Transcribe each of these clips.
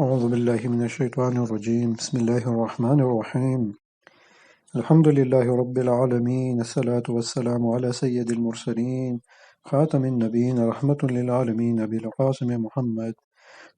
أعوذ بالله من الشيطان الرجيم بسم الله الرحمن الرحيم الحمد لله رب العالمين الصلاة والسلام على سيد المرسلين خاتم النبيين رحمة للعالمين أبي القاسم محمد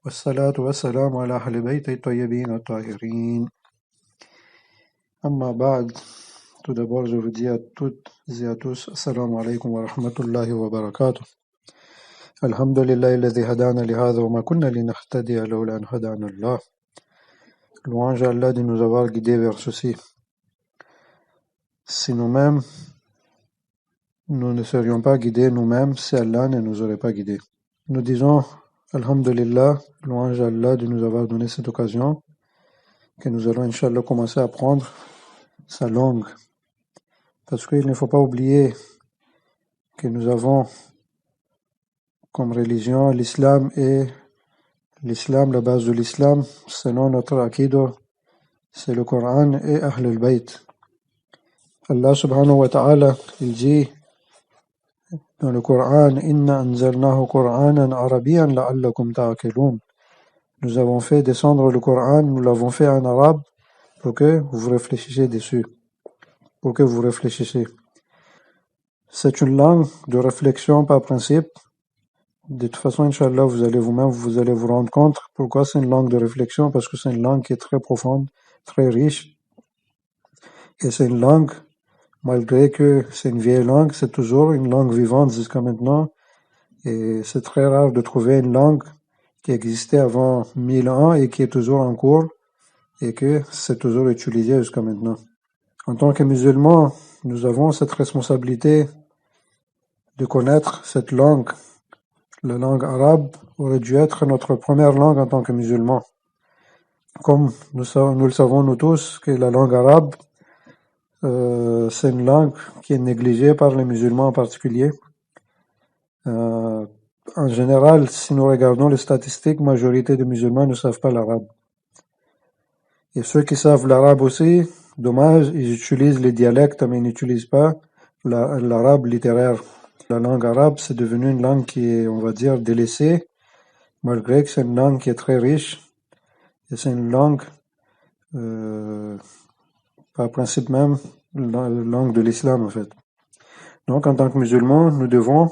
والصلاة والسلام على أهل بيت الطيبين الطاهرين أما بعد. Tout d'abord, je vous dis à toutes et à tous, Assalamu alaikum wa rahmatullahi wa barakatuh. Alhamdulillah alladhi hadana li hadha wa ma kunna linahtadiya lawla an hadana Allah. Louange à Allah de nous avoir guidés vers ceci. Si nous-mêmes, nous ne serions pas guidés nous-mêmes, si Allah ne nous aurait pas guidés. Nous disons, Alhamdulillah, louange à Allah de nous avoir donné cette occasion, que nous allons, Inch'Allah, commencer à apprendre sa langue. Parce qu'il ne faut pas oublier que nous avons comme religion l'islam, et l'islam, la base de l'islam, selon notre aqidah, c'est le Coran et Ahl al-Bayt. Allah subhanahu wa ta'ala, il dit dans le Coran, Inna anzalnahu Qur'anan arabiyan la'allakum ta'aqilun. Nous avons fait descendre le Coran, nous l'avons fait en arabe pour que vous réfléchissiez dessus. Pour que vous réfléchissiez. C'est une langue de réflexion par principe. De toute façon, Inch'Allah, vous allez vous rendre compte pourquoi c'est une langue de réflexion, parce que c'est une langue qui est très profonde, très riche. Et c'est une langue, malgré que c'est une vieille langue, c'est toujours une langue vivante jusqu'à maintenant. Et c'est très rare de trouver une langue qui existait avant 1000 ans et qui est toujours en cours et que c'est toujours utilisé jusqu'à maintenant. En tant que musulmans, nous avons cette responsabilité de connaître cette langue. La langue arabe aurait dû être notre première langue en tant que musulmans. Comme nous le savons nous tous que la langue arabe, c'est une langue qui est négligée par les musulmans en particulier. En général, si nous regardons les statistiques, la majorité des musulmans ne savent pas l'arabe. Et ceux qui savent l'arabe aussi, dommage, ils utilisent les dialectes, mais ils n'utilisent pas l'arabe littéraire. La langue arabe, c'est devenu une langue qui est, on va dire, délaissée, malgré que c'est une langue qui est très riche. Et c'est une langue, par principe même, la langue de l'islam en fait. Donc en tant que musulmans, nous devons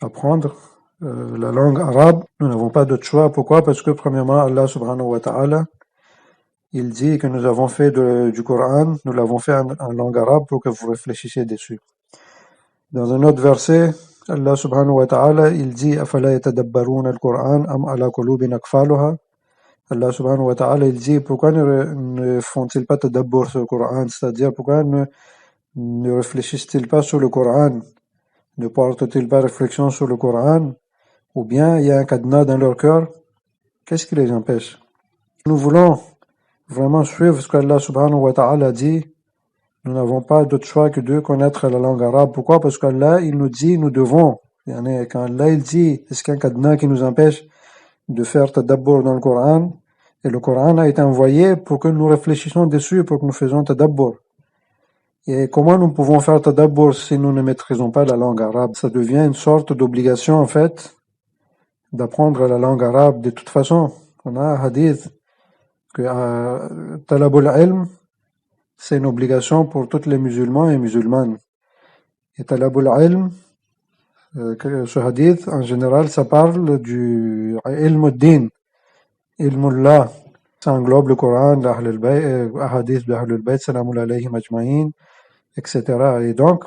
apprendre la langue arabe. Nous n'avons pas d'autre choix. Pourquoi? Parce que premièrement, Allah subhanahu wa ta'ala, il dit que nous avons fait du Coran, nous l'avons fait en langue arabe pour que vous réfléchissiez dessus. Dans un autre verset, Allah subhanahu wa ta'ala, il dit أَفَلَا يَتَدَبَّرُونَ الْقُرْآنَ أَمْ عَلَى قُلُوبٍ أَقْفَالُهَا. Allah subhanahu wa ta'ala, il dit pourquoi ne font-ils pas tadabbur sur le Coran, c'est-à-dire pourquoi ne réfléchissent-ils pas sur le Coran, ne portent-ils pas réflexion sur le Coran, ou bien il y a un cadenas dans leur cœur? Qu'est-ce qui les empêche? Nous voulons vraiment suivre ce qu'Allah subhanahu wa ta'ala dit. Nous n'avons pas d'autre choix que de connaître la langue arabe. Pourquoi? Parce qu'Allah, il nous dit, nous devons. Quand Allah, il dit, est-ce qu'il y a un cadenas qui nous empêche de faire tadabbur dans le Coran? Et le Coran a été envoyé pour que nous réfléchissions dessus, pour que nous fassions tadabbur. Et comment nous pouvons faire tadabbur si nous ne maîtrisons pas la langue arabe? Ça devient une sorte d'obligation, en fait, d'apprendre la langue arabe. De toute façon, on a un hadith que talabul ilm, c'est une obligation pour tous les musulmans et musulmanes. Et talabul ilm, ce hadith, en général, ça parle du ilm ad-din, ilm Allah. Ça englobe le Coran, l'Ahl al-Bayt, hadith d'Ahl al-Bayt, salamul alayhim ajma'in, etc. Et donc,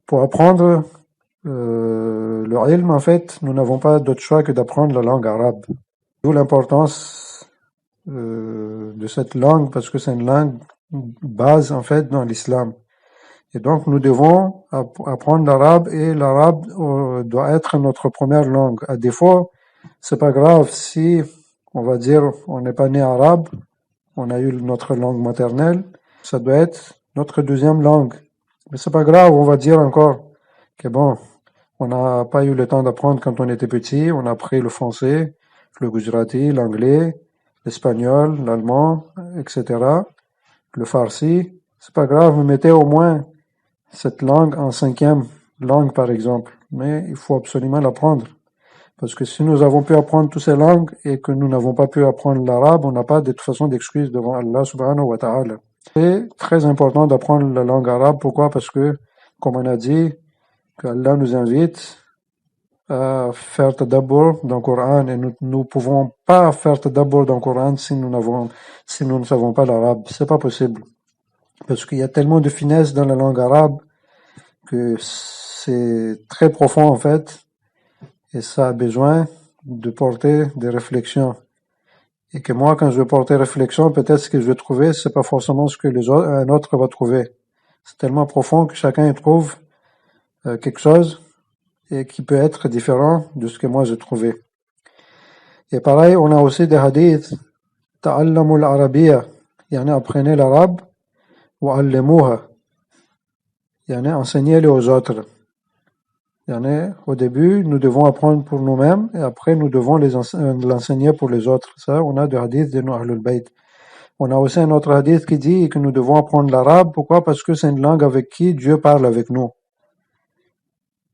pour apprendre le ilm, en fait, nous n'avons pas d'autre choix que d'apprendre la langue arabe. D'où l'importance de cette langue, parce que c'est une langue base, en fait, dans l'islam. Et donc, nous devons apprendre l'arabe, et l'arabe doit être notre première langue. À défaut, c'est pas grave si, on va dire, on n'est pas né arabe, on a eu notre langue maternelle, ça doit être notre deuxième langue. Mais c'est pas grave, on va dire encore que bon, on n'a pas eu le temps d'apprendre quand on était petit, on a appris le français, le gujarati, l'anglais, l'espagnol, l'allemand, etc. Le farsi, c'est pas grave, vous mettez au moins cette langue en 5e langue par exemple, mais il faut absolument l'apprendre. Parce que si nous avons pu apprendre toutes ces langues et que nous n'avons pas pu apprendre l'arabe, on n'a pas de toute façon d'excuse devant Allah subhanahu wa ta'ala. C'est très important d'apprendre la langue arabe. Pourquoi? Parce que, comme on a dit, qu'Allah nous invite à faire tadabbur dans le Coran et nous ne pouvons pas faire tadabbur dans le Coran si nous ne savons pas l'arabe. C'est pas possible. Parce qu'il y a tellement de finesse dans la langue arabe que c'est très profond en fait et ça a besoin de porter des réflexions. Et que moi, quand je vais porter réflexion, peut-être ce que je vais trouver, c'est pas forcément ce que un autre va trouver. C'est tellement profond que chacun y trouve quelque chose et qui peut être différent de ce que moi j'ai trouvé. Et pareil, on a aussi des hadiths, ta'allamu al-arabiyya, yani apprenez l'arabe, wa allimuha, yani enseignez-le aux autres. Yani, au début, nous devons apprendre pour nous-mêmes et après nous devons l'enseigner pour les autres. Ça, on a des hadiths de nos Ahlul Bayt. On a aussi un autre hadith qui dit que nous devons apprendre l'arabe. Pourquoi? Parce que c'est une langue avec qui Dieu parle avec nous.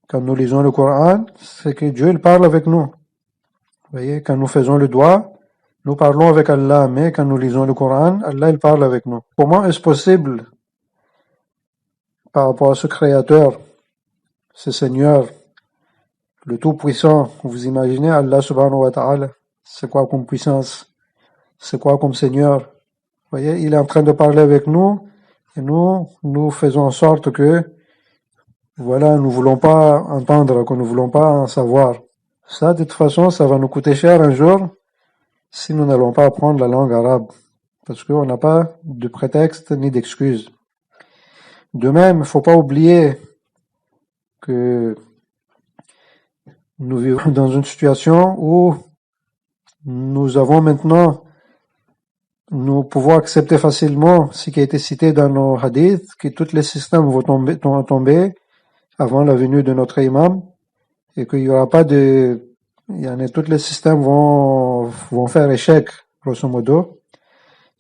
Quand nous lisons le Coran, c'est que Dieu il parle avec nous. Vous voyez, quand nous faisons le doigt, nous parlons avec Allah, mais quand nous lisons le Coran, Allah il parle avec nous. Comment est-ce possible, par rapport à ce Créateur, ce Seigneur, le Tout-Puissant, vous imaginez Allah subhanahu wa ta'ala, c'est quoi comme puissance? C'est quoi comme Seigneur? Vous voyez, il est en train de parler avec nous, et nous faisons en sorte que, voilà, nous voulons pas entendre, que nous voulons pas en savoir. Ça, de toute façon, ça va nous coûter cher un jour, si nous n'allons pas apprendre la langue arabe. Parce qu'on n'a pas de prétexte ni d'excuse. De même, il ne faut pas oublier que nous vivons dans une situation où nous avons maintenant, nous pouvons accepter facilement ce qui a été cité dans nos hadiths, que tous les systèmes vont tomber avant la venue de notre imam, et qu'il n'y aura pas tous les systèmes vont faire échec, grosso modo.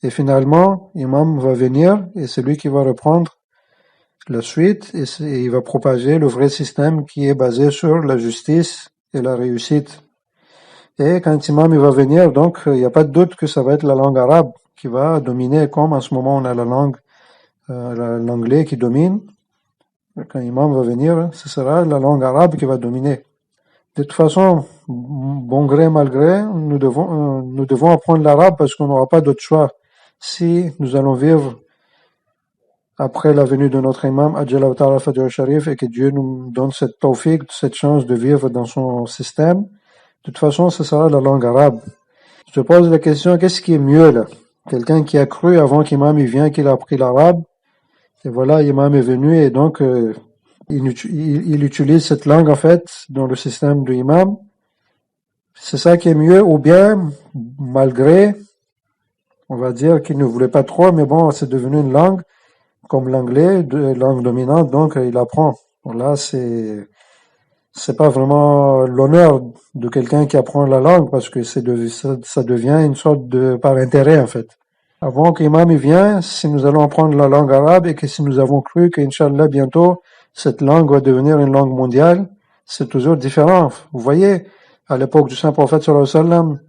Et finalement, l'imam va venir, et c'est lui qui va reprendre la suite, et il va propager le vrai système qui est basé sur la justice et la réussite. Et quand l'imam il va venir, donc il n'y a pas de doute que ça va être la langue arabe qui va dominer, comme en ce moment on a l'anglais qui domine. Quand l'imam va venir, ce sera la langue arabe qui va dominer. De toute façon, bon gré mal gré, nous devons apprendre l'arabe parce qu'on n'aura pas d'autre choix. Si nous allons vivre après la venue de notre imam, Ajjallahu Ta'ala Fajr Sharif, et que Dieu nous donne cette tawfiq, cette chance de vivre dans son système, de toute façon, ce sera la langue arabe. Je pose la question, qu'est-ce qui est mieux là? Quelqu'un qui a cru avant qu'imam il vient, qu'il a appris l'arabe, et voilà, l'imam est venu, et donc il utilise cette langue en fait dans le système de l'imam. C'est ça qui est mieux, ou bien, malgré, on va dire qu'il ne voulait pas trop, mais bon, c'est devenu une langue, comme l'anglais, langue dominante, donc il apprend. Bon, là, c'est pas vraiment l'honneur de quelqu'un qui apprend la langue, parce que ça devient une sorte de par intérêt, en fait. Avant qu'imam il vient, si nous allons apprendre la langue arabe, et que si nous avons cru qu'Inch'Allah, bientôt, cette langue va devenir une langue mondiale, c'est toujours différent. Vous voyez, à l'époque du Saint-Prophète, sallallahu alayhi wa sallam,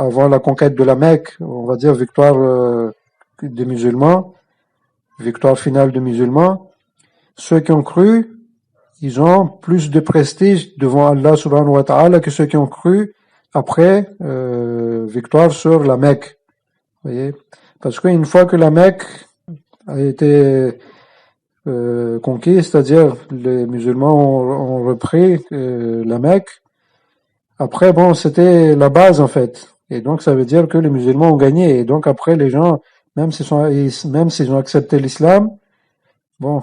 avant la conquête de la Mecque, on va dire victoire des musulmans, victoire finale des musulmans, ceux qui ont cru, ils ont plus de prestige devant Allah subhanahu wa ta'ala que ceux qui ont cru après victoire sur la Mecque. Vous voyez? Parce qu'une fois que la Mecque a été conquise, c'est-à-dire les musulmans ont repris la Mecque, après, bon, c'était la base en fait. Et donc ça veut dire que les musulmans ont gagné. Et donc après, les gens, même s'ils ont accepté l'islam, bon,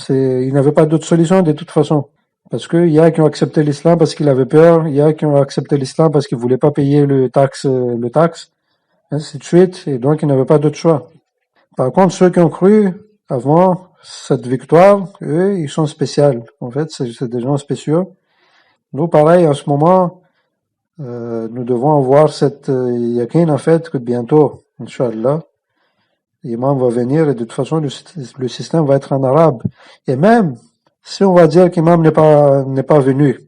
ils n'avaient pas d'autre solution de toute façon. Parce qu'il y a qui ont accepté l'islam parce qu'ils avaient peur, il y a qui ont accepté l'islam parce qu'ils voulaient pas payer le taxe, ainsi de suite. Et donc ils n'avaient pas d'autre choix. Par contre, ceux qui ont cru avant cette victoire, eux, ils sont spéciaux. En fait, c'est des gens spéciaux. Nous, pareil, en ce moment, nous devons avoir cette yaqin en fait que bientôt, Inch'Allah, l'imam va venir et de toute façon le système va être en arabe. Et même si on va dire qu'imam n'est pas venu,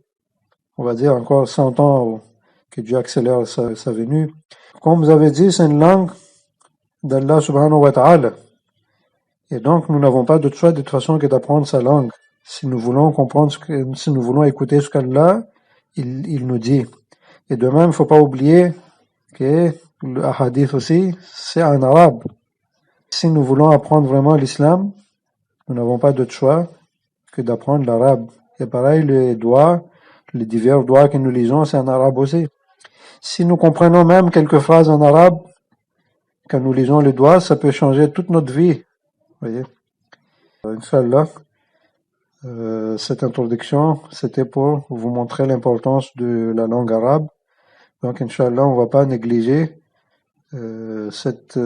on va dire encore 100 ans, que Dieu accélère sa venue. Comme vous avez dit, c'est une langue d'Allah subhanahu wa ta'ala. Et donc, nous n'avons pas d'autre choix de toute façon que d'apprendre sa langue. Si nous voulons comprendre, si nous voulons écouter ce qu'Allah, il nous dit. Et de même, il ne faut pas oublier que le hadith aussi, c'est en arabe. Si nous voulons apprendre vraiment l'islam, nous n'avons pas d'autre choix que d'apprendre l'arabe. Et pareil, les divers doigts que nous lisons, c'est en arabe aussi. Si nous comprenons même quelques phrases en arabe, quand nous lisons les doigts, ça peut changer toute notre vie. Voyez. Inch'Allah, cette introduction, c'était pour vous montrer l'importance de la langue arabe. Donc, Inch'Allah, on ne va pas négliger cette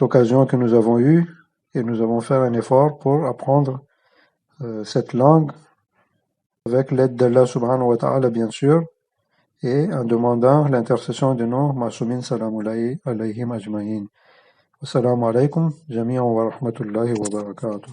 occasion que nous avons eue, et nous avons fait un effort pour apprendre cette langue avec l'aide d'Allah subhanahu wa ta'ala, bien sûr, et en demandant l'intercession de nos ma'soumin salamullahi alayhim ajma'in. Assalamu alaikum jami'an wa rahmatullahi wa barakatuh.